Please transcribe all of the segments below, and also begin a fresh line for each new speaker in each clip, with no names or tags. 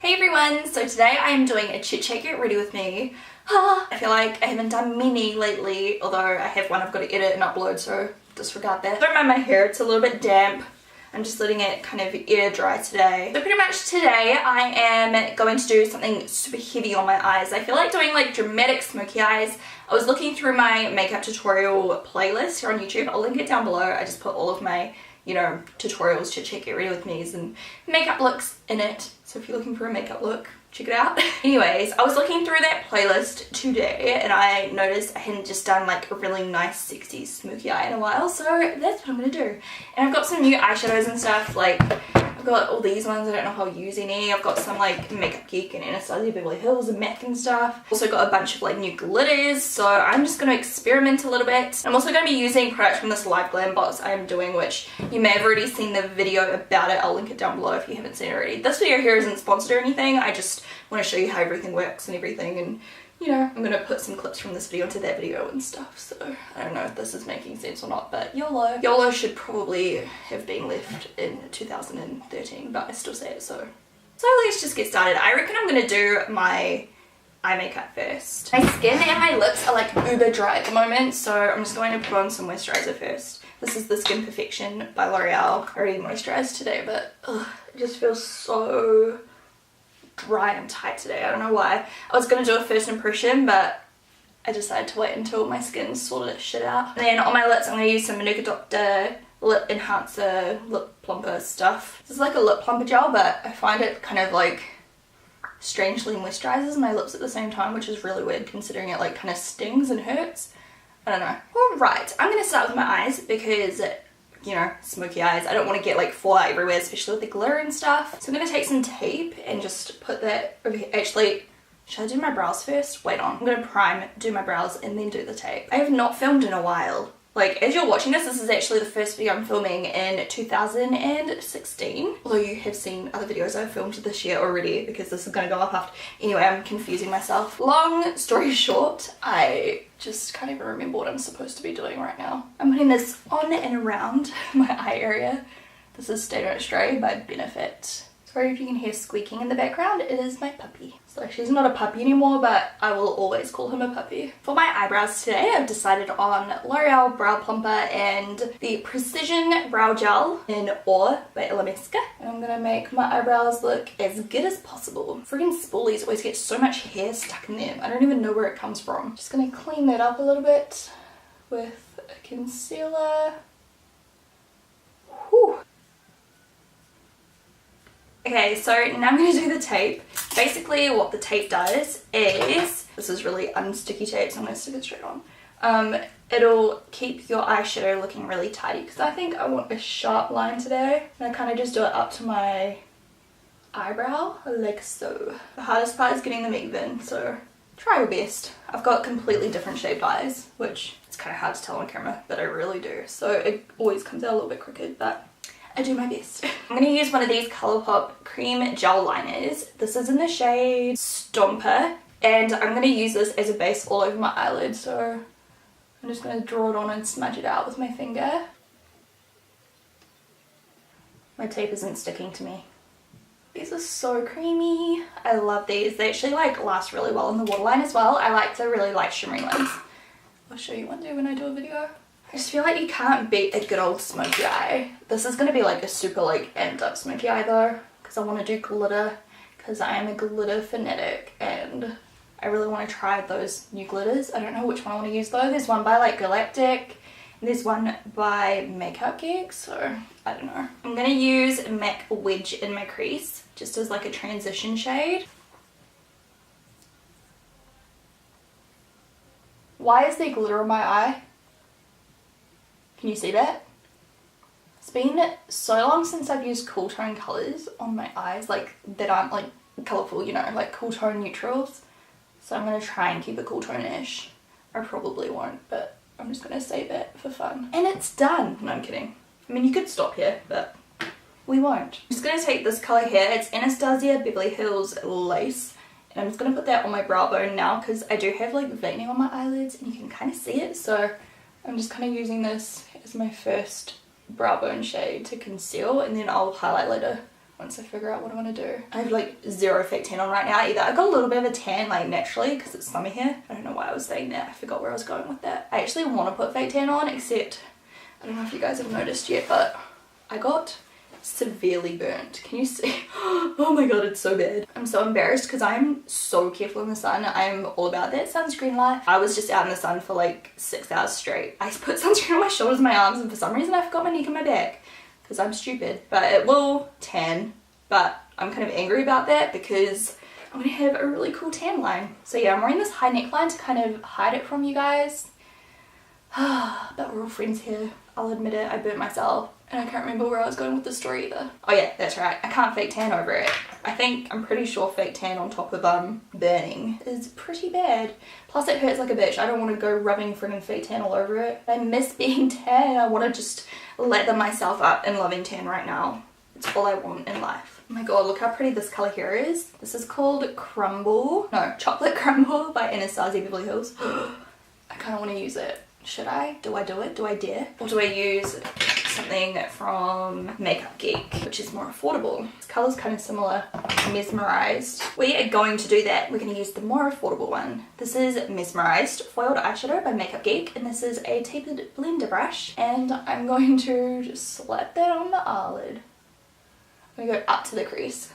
Hey everyone, so today I am doing a chit chat get ready with me. I feel like I haven't done many lately, although I have one I've got to edit and upload, so disregard that. Don't mind my hair, it's a little bit damp. I'm just letting it kind of air dry today. So pretty much today I am going to do something super heavy on my eyes. I feel like doing like dramatic smoky eyes. I was looking through my makeup tutorial playlist here on YouTube. I'll link it down below. I just put all of my, you know, tutorials, chit chat get ready with me's and makeup looks in it. So if you're looking for a makeup look, check it out. Anyways, I was looking through that playlist today and I noticed I hadn't just done like a really nice sexy smoky eye in a while, so that's what I'm gonna do. And I've got some new eyeshadows and stuff, like I've got all these ones, I don't know how I'll use any. I've got some like Makeup Geek and Anastasia, Beverly Hills and MAC and stuff. Also got a bunch of like new glitters, so I'm just gonna experiment a little bit. I'm also gonna be using products from this Live Glam box I am doing, which you may have already seen the video about it. I'll link it down below if you haven't seen it already. This video here isn't sponsored or anything, I just want to show you how everything works and everything, and you know, I'm gonna put some clips from this video into that video and stuff, so I don't know if this is making sense or not, but YOLO. YOLO should probably have been left in 2013, but I still say it, so let's just get started. I reckon I'm gonna do my eye makeup first. My skin and my lips are like uber dry at the moment, so I'm just going to put on some moisturizer first. This is the Skin Perfection by L'Oreal. I already moisturized today, but it just feels so dry and tight today. I don't know why. I was going to do a first impression, but I decided to wait until my skin sorted its shit out. And then on my lips I'm going to use some Manuka Doctor Lip Enhancer Lip Plumper stuff. This is like a lip plumper gel, but I find it kind of like strangely moisturizes my lips at the same time, which is really weird considering it like kind of stings and hurts. I don't know. Alright, I'm going to start with my eyes because, you know, smoky eyes. I don't want to get like fallout everywhere, especially with the glitter and stuff. So I'm going to take some tape and just put that over here. Actually, should I do my brows first? Wait on. I'm going to prime, do my brows, and then do the tape. I have not filmed in a while. Like, as you're watching this, this is actually the first video I'm filming in 2016. Although you have seen other videos I've filmed this year already, because this is going to go up after. Anyway, I'm confusing myself. Long story short, I just can't even remember what I'm supposed to be doing right now. I'm putting this on and around my eye area. This is Stay Don't Stray by Benefit. Sorry if you can hear squeaking in the background, it is my puppy. So she's not a puppy anymore, but I will always call him a puppy. For my eyebrows today, I've decided on L'Oreal Brow Plumper and the Precision Brow Gel in Or by Illuminator. And I'm gonna make my eyebrows look as good as possible. Friggin' spoolies always get so much hair stuck in them. I don't even know where it comes from. Just gonna clean that up a little bit with a concealer. Whew. Okay, so now I'm going to do the tape. Basically what the tape does is, this is really unsticky tape, so I'm going to stick it straight on. It'll keep your eyeshadow looking really tidy, because I think I want a sharp line today. And I kind of just do it up to my eyebrow, like so. The hardest part is getting them even, so try your best. I've got completely different shaped eyes, which it's kind of hard to tell on camera, but I really do. So it always comes out a little bit crooked, but I do my best. I'm going to use one of these Colourpop cream gel liners. This is in the shade Stomper, and I'm going to use this as a base all over my eyelid, so I'm just going to draw it on and smudge it out with my finger. My tape isn't sticking to me. These are so creamy. I love these. They actually like last really well in the waterline as well. I like the really light shimmery ones. I'll show you one day when I do a video. I just feel like you can't beat a good old smoky eye. This is going to be like a super like amped up smoky eye though, because I want to do glitter, because I am a glitter fanatic and I really want to try those new glitters. I don't know which one I want to use though. There's one by like Galactic and there's one by Makeup Geek, so I don't know. I'm going to use MAC Wedge in my crease just as like a transition shade. Why is there glitter on my eye? Can you see that? It's been so long since I've used cool tone colours on my eyes, like that aren't like colourful, you know, like cool tone neutrals. So I'm going to try and keep it cool tone-ish. I probably won't, but I'm just going to save it for fun. And it's done! No, I'm kidding. I mean, you could stop here, but we won't. I'm just going to take this colour here. It's Anastasia Beverly Hills Lace. And I'm just going to put that on my brow bone now because I do have like veining on my eyelids and you can kind of see it. So I'm just kind of using this as my first brow bone shade to conceal, and then I'll highlight later once I figure out what I want to do. I have like zero fake tan on right now either. I got a little bit of a tan like naturally because it's summer here. I don't know why I was saying that. I forgot where I was going with that. I actually want to put fake tan on, except I don't know if you guys have noticed yet, but I got severely burnt. Can you see? Oh my god, it's so bad. I'm so embarrassed because I'm so careful in the sun. I'm all about that sunscreen life. I was just out in the sun for like 6 hours straight. I put sunscreen on my shoulders and my arms, and for some reason I forgot my neck and my back because I'm stupid. But it will tan, but I'm kind of angry about that because I'm gonna have a really cool tan line. So yeah, I'm wearing this high neckline to kind of hide it from you guys. But we're all friends here. I'll admit it, I burnt myself. And I can't remember where I was going with the story either. Oh yeah, that's right. I can't fake tan over it. I'm pretty sure fake tan on top of burning is pretty bad. Plus it hurts like a bitch. I don't want to go rubbing friggin' fake tan all over it. I miss being tan. I want to just lather myself up in loving tan right now. It's all I want in life. Oh my god, look how pretty this colour here is. This is called Chocolate Crumble by Anastasia Beverly Hills. I kind of want to use it. Should I? Do I do it? Do I dare? Or do I use something from Makeup Geek, which is more affordable? This colour's kind of similar. Mesmerized. We are going to do that. We're going to use the more affordable one. This is Mesmerized Foiled Eyeshadow by Makeup Geek, and this is a tapered blender brush, and I'm going to just slap that on the eyelid. I'm going to go up to the crease.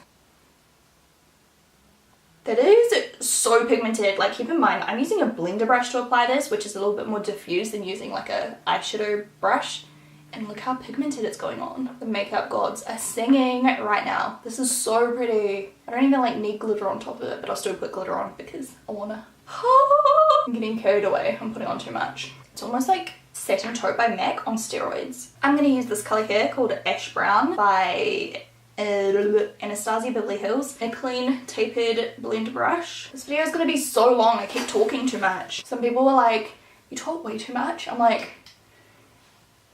That is so pigmented. Like, keep in mind, I'm using a blender brush to apply this, which is a little bit more diffused than using like a eyeshadow brush. And look how pigmented it's going on. The makeup gods are singing right now. This is so pretty. I don't even like need glitter on top of it, but I'll still put glitter on because I wanna. I'm getting carried away. I'm putting on too much. It's almost like Satin Taupe by MAC on steroids. I'm gonna use this color here called Ash Brown by Anastasia Beverly Hills. A clean tapered blend brush. This video is gonna be so long. I keep talking too much. Some people were like, you talk way too much. I'm like,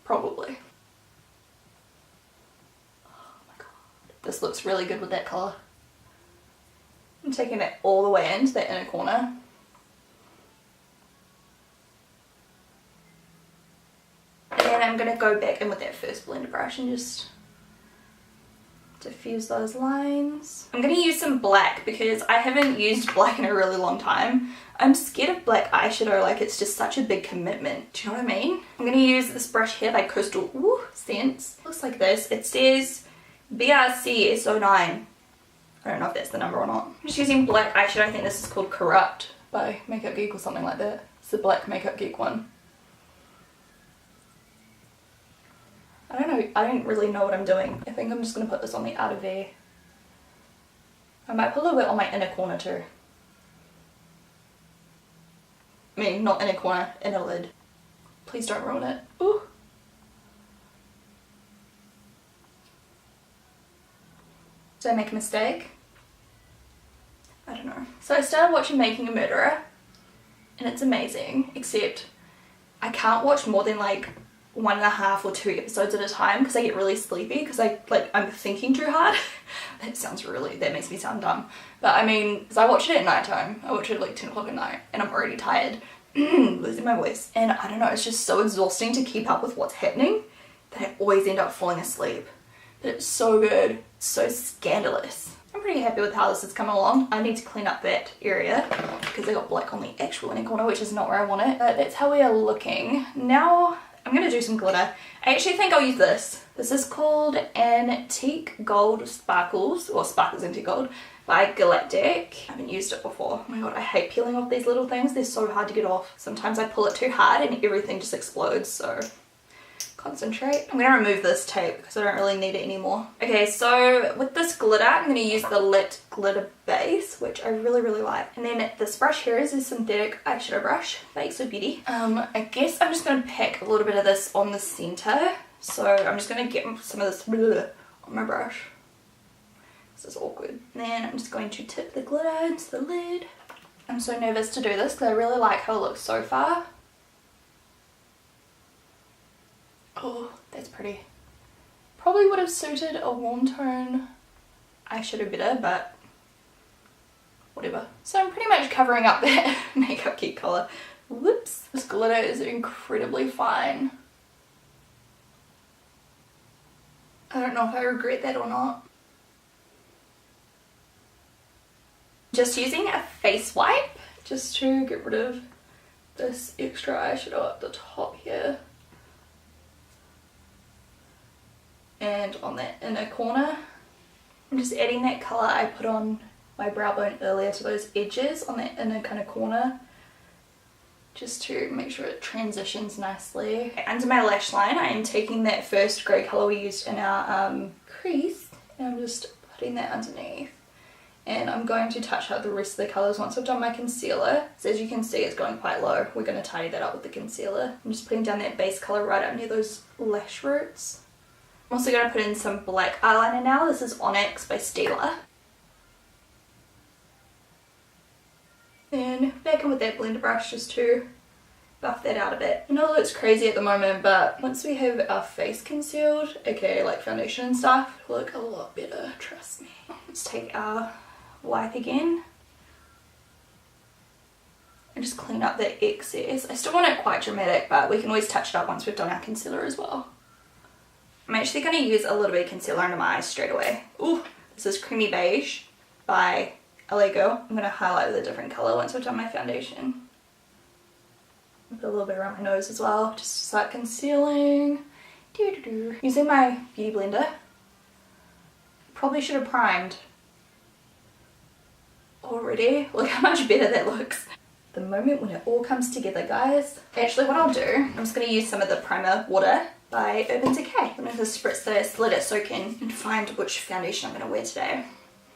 probably. Oh my god. This looks really good with that colour. I'm taking it all the way into the inner corner. And then I'm gonna go back in with that first blender brush and just diffuse those lines. I'm gonna use some black because I haven't used black in a really long time. I'm scared of black eyeshadow, like it's just such a big commitment. Do you know what I mean? I'm gonna use this brush here by Coastal Scents. Looks like this. It says BRC S09. I don't know if that's the number or not. I'm just using black eyeshadow. I think this is called Corrupt by Makeup Geek or something like that. It's the black Makeup Geek one. I don't know, I don't really know what I'm doing. I think I'm just going to put this on the outer V. I might put a little bit on my inner corner too. I mean, not inner corner, inner lid. Please don't ruin it. Ooh. Did I make a mistake? I don't know. So I started watching Making a Murderer, and it's amazing, except I can't watch more than like 1.5 or 2 episodes at a time because I get really sleepy because I'm thinking too hard. That makes me sound dumb. But I mean, because I watch it at night time. I watch it at like 10 o'clock at night and I'm already tired. Losing my voice. And I don't know, it's just so exhausting to keep up with what's happening that I always end up falling asleep. But it's so good. It's so scandalous. I'm pretty happy with how this is coming along. I need to clean up that area because I got black on the actual inner corner, which is not where I want it. But that's how we are looking. Now I'm going to do some glitter. I actually think I'll use this. This is called Antique Gold Sparkles, or Sparkles Antique Gold, by Galactic. I haven't used it before. Oh my god, I hate peeling off these little things. They're so hard to get off. Sometimes I pull it too hard and everything just explodes, so concentrate. I'm going to remove this tape because I don't really need it anymore. Okay, so with this glitter, I'm going to use the Lit Glitter Base, which I really, really like. And then this brush here is a synthetic eyeshadow brush by Exo Beauty. I guess I'm just going to pack a little bit of this on the center. So I'm just going to get some of this on my brush. This is awkward. And then I'm just going to tip the glitter into the lid. I'm so nervous to do this because I really like how it looks so far. Oh, that's pretty. Probably would have suited a warm tone eyeshadow better, but whatever. So I'm pretty much covering up that Makeup Geek colour. Whoops. This glitter is incredibly fine. I don't know if I regret that or not. Just using a face wipe just to get rid of this extra eyeshadow at the top here. And on that inner corner, I'm just adding that colour I put on my brow bone earlier to those edges on that inner kind of corner, just to make sure it transitions nicely. Under my lash line, I am taking that first grey colour we used in our crease, and I'm just putting that underneath. And I'm going to touch up the rest of the colours once I've done my concealer. So as you can see, it's going quite low. We're going to tidy that up with the concealer. I'm just putting down that base colour right up near those lash roots. I'm also going to put in some black eyeliner now. This is Onyx by Stila. And back in with that blender brush just to buff that out a bit. I know it looks crazy at the moment, but once we have our face concealed, aka like foundation and stuff, it'll look a lot better, trust me. Let's take our wipe again and just clean up the excess. I still want it quite dramatic, but we can always touch it up once we've done our concealer as well. I'm actually going to use a little bit of concealer under my eyes straight away. Ooh, this is Creamy Beige by LA Girl. I'm going to highlight with a different colour once I've done my foundation. Put a little bit around my nose as well, just to start concealing. Using my beauty blender. Probably should have primed already. Look how much better that looks. The moment when it all comes together, guys. Actually, what I'll do, I'm just going to use some of the primer water by Urban Decay. I'm going to spritz this, let it soak in, and find which foundation I'm going to wear today.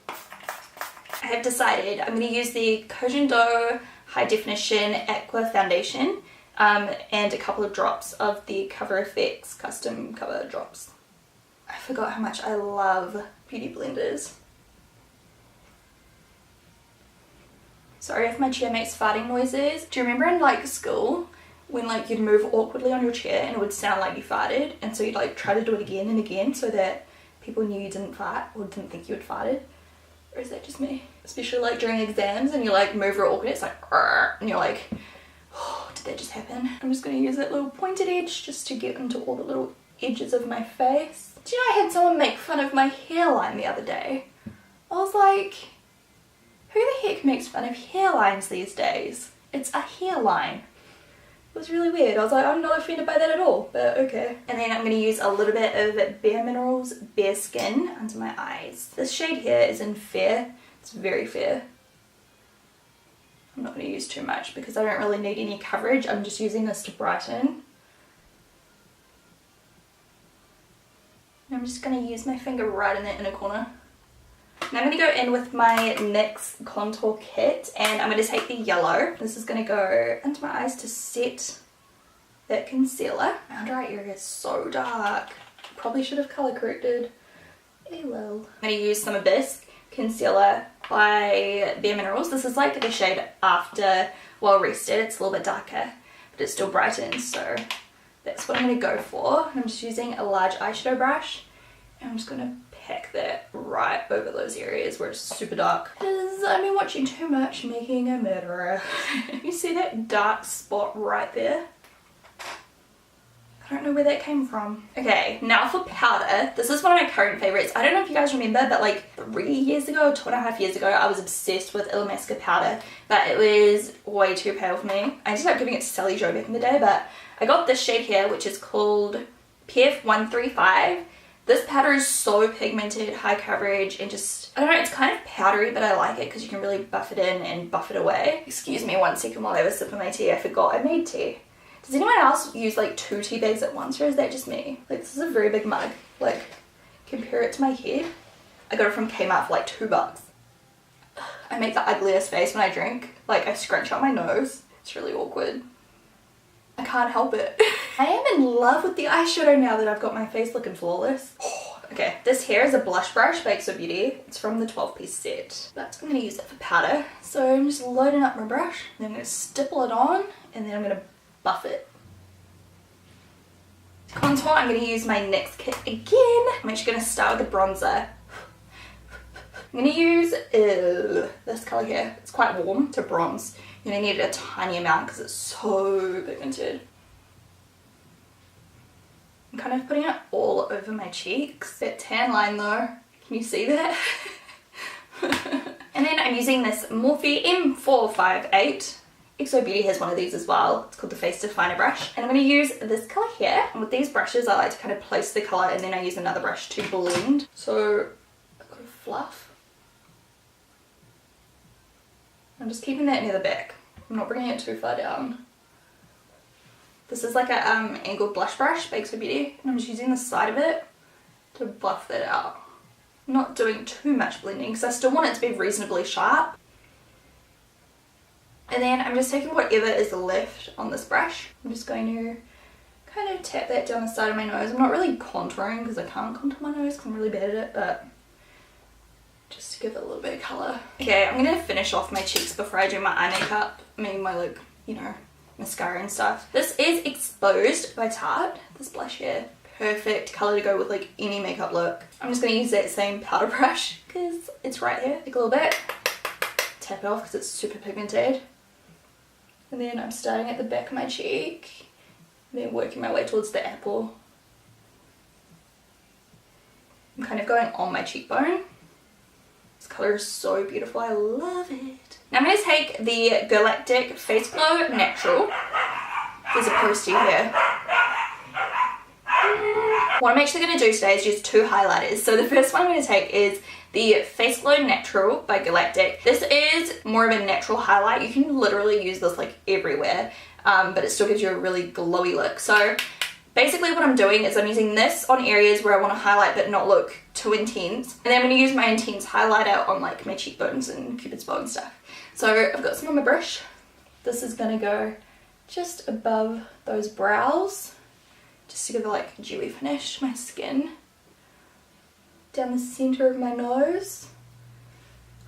I have decided I'm going to use the Kojando High Definition Aqua Foundation and a couple of drops of the Cover FX Custom Cover Drops. I forgot how much I love beauty blenders. Sorry if my chair makes farting noises. Do you remember in like school when like you'd move awkwardly on your chair and it would sound like you farted, and so you'd like try to do it again and again so that people knew you didn't fart or didn't think you had farted? Or is that just me? Especially like during exams and you like move real awkward, it's like and you're like, oh, did that just happen? I'm just going to use that little pointed edge just to get into all the little edges of my face. Do you know I had someone make fun of my hairline the other day? I was like, who the heck makes fun of hairlines these days? It's a hairline. It was really weird. I was like, I'm not offended by that at all, but okay. And then I'm going to use a little bit of Bare Minerals Bare Skin under my eyes. This shade here is in Fair. It's very fair. I'm not going to use too much because I don't really need any coverage. I'm just using this to brighten. And I'm just going to use my finger right in that inner corner. Now I'm going to go in with my NYX contour kit, and I'm going to take the yellow. This is going to go into my eyes to set that concealer. My under eye area is so dark. Probably should have colour corrected. Oh well. I'm going to use some Abyss concealer by Bare Minerals. This is like the shade After Well Rested. It's a little bit darker, but it still brightens, so that's what I'm going to go for. I'm just using a large eyeshadow brush, and I'm just going to pack that right over those areas where it's super dark. Because I've been watching too much Making a Murderer. You see that dark spot right there? I don't know where that came from. Okay, now for powder. This is one of my current favorites. I don't know if you guys remember, but like 3 years ago, 2.5 years ago, I was obsessed with Illuminator powder, but it was way too pale for me. I ended up giving it to Sally Jo back in the day, but I got this shade here, which is called PF 135. This powder is so pigmented, high coverage, and just, I don't know, it's kind of powdery, but I like it because you can really buff it in and buff it away. Excuse me 1 second while I was sipping my tea. I forgot I made tea. Does anyone else use like 2 tea bags at once, or is that just me? Like, this is a very big mug. Like, compare it to my head. I got it from Kmart for like $2. I make the ugliest face when I drink. Like, I scrunch up my nose. It's really awkward. I can't help it. I am in love with the eyeshadow now that I've got my face looking flawless. Okay, this here is a blush brush by XO Beauty. It's from the 12-piece set, but I'm going to use it for powder. So I'm just loading up my brush, then I'm going to stipple it on, and then I'm going to buff it. To contour, I'm going to use my NYX kit again. I'm actually going to start with the bronzer. I'm going to use this colour here. It's quite warm to bronze. You're going to need a tiny amount because it's so pigmented. I'm kind of putting it all over my cheeks. That tan line though, can you see that? And then I'm using this Morphe M458. XO Beauty has one of these as well. It's called the Face Definer brush. And I'm going to use this colour here. And with these brushes, I like to kind of place the colour and then I use another brush to blend. So I've got a fluff. I'm just keeping that near the back. I'm not bringing it too far down. This is like a angled blush brush by XO Beauty. And I'm just using the side of it to buff that out. I'm not doing too much blending because I still want it to be reasonably sharp. And then I'm just taking whatever is left on this brush. I'm just going to kind of tap that down the side of my nose. I'm not really contouring because I can't contour my nose because I'm really bad at it, but just to give it a little bit of colour. Okay, I'm going to finish off my cheeks before I do my eye makeup. I mean my, like, you know, mascara and stuff. This is Exposed by Tarte. This blush here. Perfect colour to go with like any makeup look. I'm just going to use that same powder brush because it's right here. Take a little bit. Tap it off because it's super pigmented. And then I'm starting at the back of my cheek, and then working my way towards the apple. I'm kind of going on my cheekbone. This colour is so beautiful, I love it. Now I'm going to take the Galactic Face Glow Natural. There's a poster here. What I'm actually going to do today is use two highlighters. So the first one I'm going to take is the Face Glow Natural by Galactic. This is more of a natural highlight. You can literally use this like everywhere, but it still gives you a really glowy look. So basically what I'm doing is I'm using this on areas where I want to highlight but not look too intense. And then I'm going to use my intense highlighter on like my cheekbones and Cupid's bow and stuff. So I've got some on my brush. This is going to go just above those brows, just to give a like dewy finish to my skin. Down the center of my nose.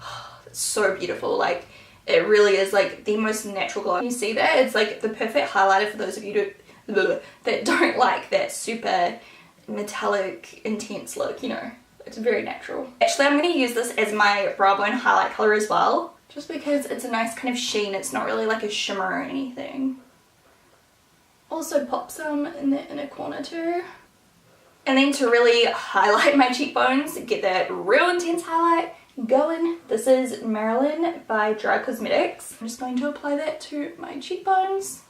Oh, it's so beautiful. Like, it really is like the most natural glow. You see that? It's like the perfect highlighter for those of you that don't like that super metallic intense look, you know. It's very natural. Actually, I'm going to use this as my brow bone highlight color as well, just because it's a nice kind of sheen. It's not really like a shimmer or anything. Also pop some in the inner corner too. And then to really highlight my cheekbones, get that real intense highlight going, this is Marilyn by Dry Cosmetics. I'm just going to apply that to my cheekbones.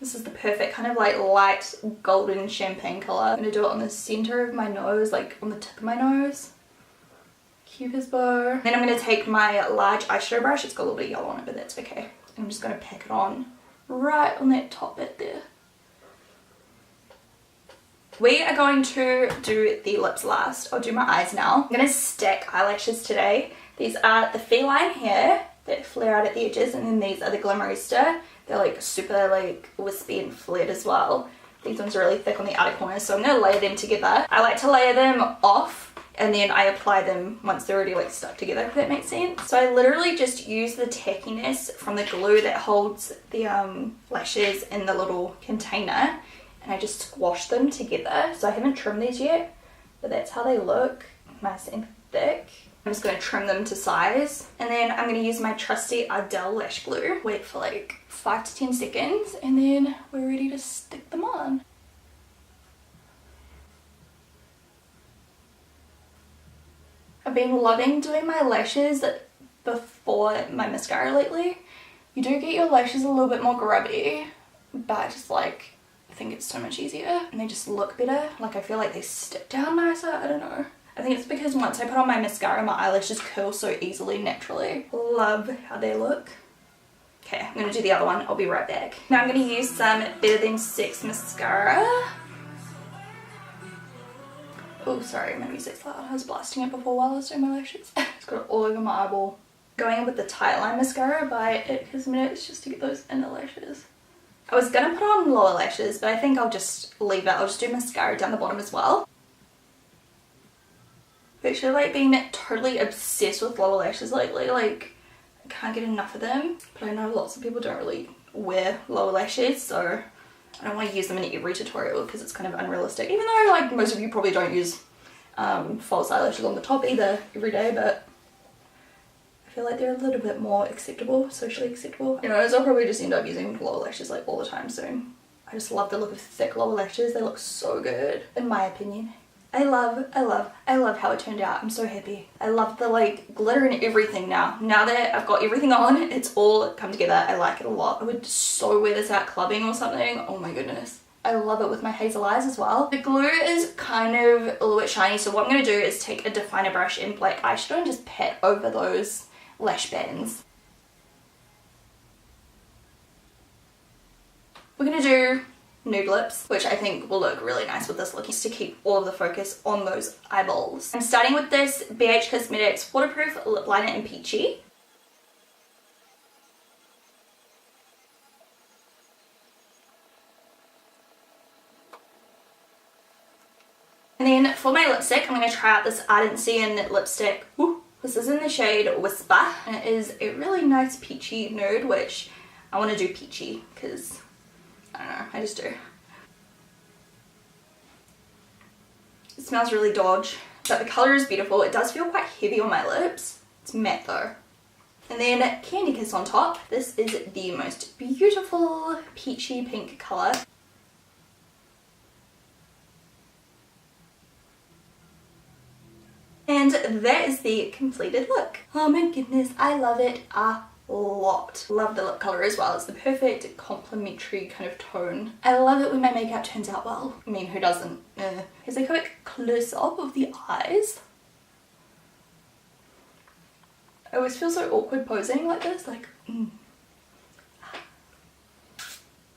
This is the perfect kind of like light golden champagne colour. I'm going to do it on the centre of my nose, like on the tip of my nose. Cupid's bow. Then I'm going to take my large eyeshadow brush. It's got a little bit of yellow on it, but that's okay. I'm just going to pack it on right on that top bit there. We are going to do the lips last. I'll do my eyes now. I'm going to stack eyelashes today. These are the Feline Hair that flare out at the edges, and then these are the Glimmerista. They're like super like wispy and flared as well. These ones are really thick on the outer corners, so I'm going to layer them together. I like to layer them off and then I apply them once they're already like stuck together, if that makes sense. So I literally just use the tackiness from the glue that holds the lashes in the little container, and I just squash them together. So I haven't trimmed these yet, but that's how they look, nice and thick. I'm just going to trim them to size, and then I'm going to use my trusty Ardell lash glue. Wait for like 5 to 10 seconds, and then we're ready to stick them on. I've been loving doing my lashes before my mascara lately. You do get your lashes a little bit more grubby, but I just like, I think it's so much easier and they just look better. Like I feel like they stick down nicer, I don't know. I think it's because once I put on my mascara, my eyelashes curl so easily naturally. Love how they look. Okay, I'm going to do the other one. I'll be right back. Now I'm going to use some Better Than Sex mascara. Oh, sorry, my music's loud. I was blasting it before while I was doing my lashes. It's got it all over my eyeball. Going in with the Tight Line mascara by It Cosmetics just to get those inner lashes. I was going to put on lower lashes, but I think I'll just leave it. I'll just do mascara down the bottom as well. I've actually like been totally obsessed with lower lashes lately. Like, I can't get enough of them. But I know lots of people don't really wear lower lashes, so I don't want to use them in every tutorial because it's kind of unrealistic. Even though like most of you probably don't use false eyelashes on the top either every day, but I feel like they're a little bit more acceptable, socially acceptable. You know, I'll probably just end up using lower lashes like all the time soon. I just love the look of thick lower lashes. They look so good, in my opinion. I love how it turned out. I'm so happy. I love the like glitter and everything now. Now that I've got everything on, it's all come together. I like it a lot. I would so wear this out clubbing or something. Oh my goodness. I love it with my hazel eyes as well. The glue is kind of a little bit shiny, so what I'm going to do is take a definer brush in black eyeshadow and just pat over those lash bands. We're going to do nude lips, which I think will look really nice with this look, just to keep all of the focus on those eyeballs. I'm starting with this BH Cosmetics Waterproof Lip Liner in Peachy. And then for my lipstick, I'm going to try out this Anastasia lipstick. Ooh, this is in the shade Whisper, and it is a really nice peachy nude, which I want to do peachy because, I don't know, I just do. It smells really dodge, but the colour is beautiful. It does feel quite heavy on my lips. It's matte though. And then Candy Kiss on top. This is the most beautiful peachy pink colour. And that is the completed look. Oh my goodness, I love it a lot. Love the lip colour as well. It's the perfect complementary kind of tone. I love it when my makeup turns out well. I mean, who doesn't? Here's a quick close-up of the eyes. I always feel so awkward posing like this, like,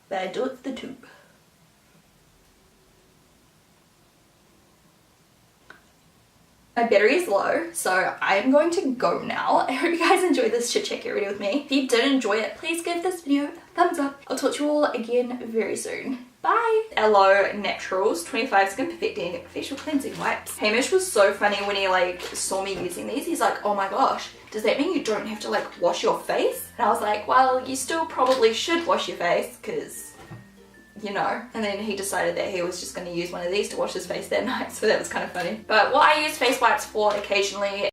But I do it for the tube. My battery is low, so I am going to go now. I hope you guys enjoyed this chit chat get ready with me. If you did enjoy it, please give this video a thumbs up. I'll talk to you all again very soon. Bye! Aloe Naturals 25 Skin Perfecting Facial Cleansing Wipes. Hamish was so funny when he like saw me using these. He's like, oh my gosh, does that mean you don't have to like wash your face? And I was like, well, you still probably should wash your face because, you know. And then he decided that he was just going to use one of these to wash his face that night, so that was kind of funny. But what I use face wipes for occasionally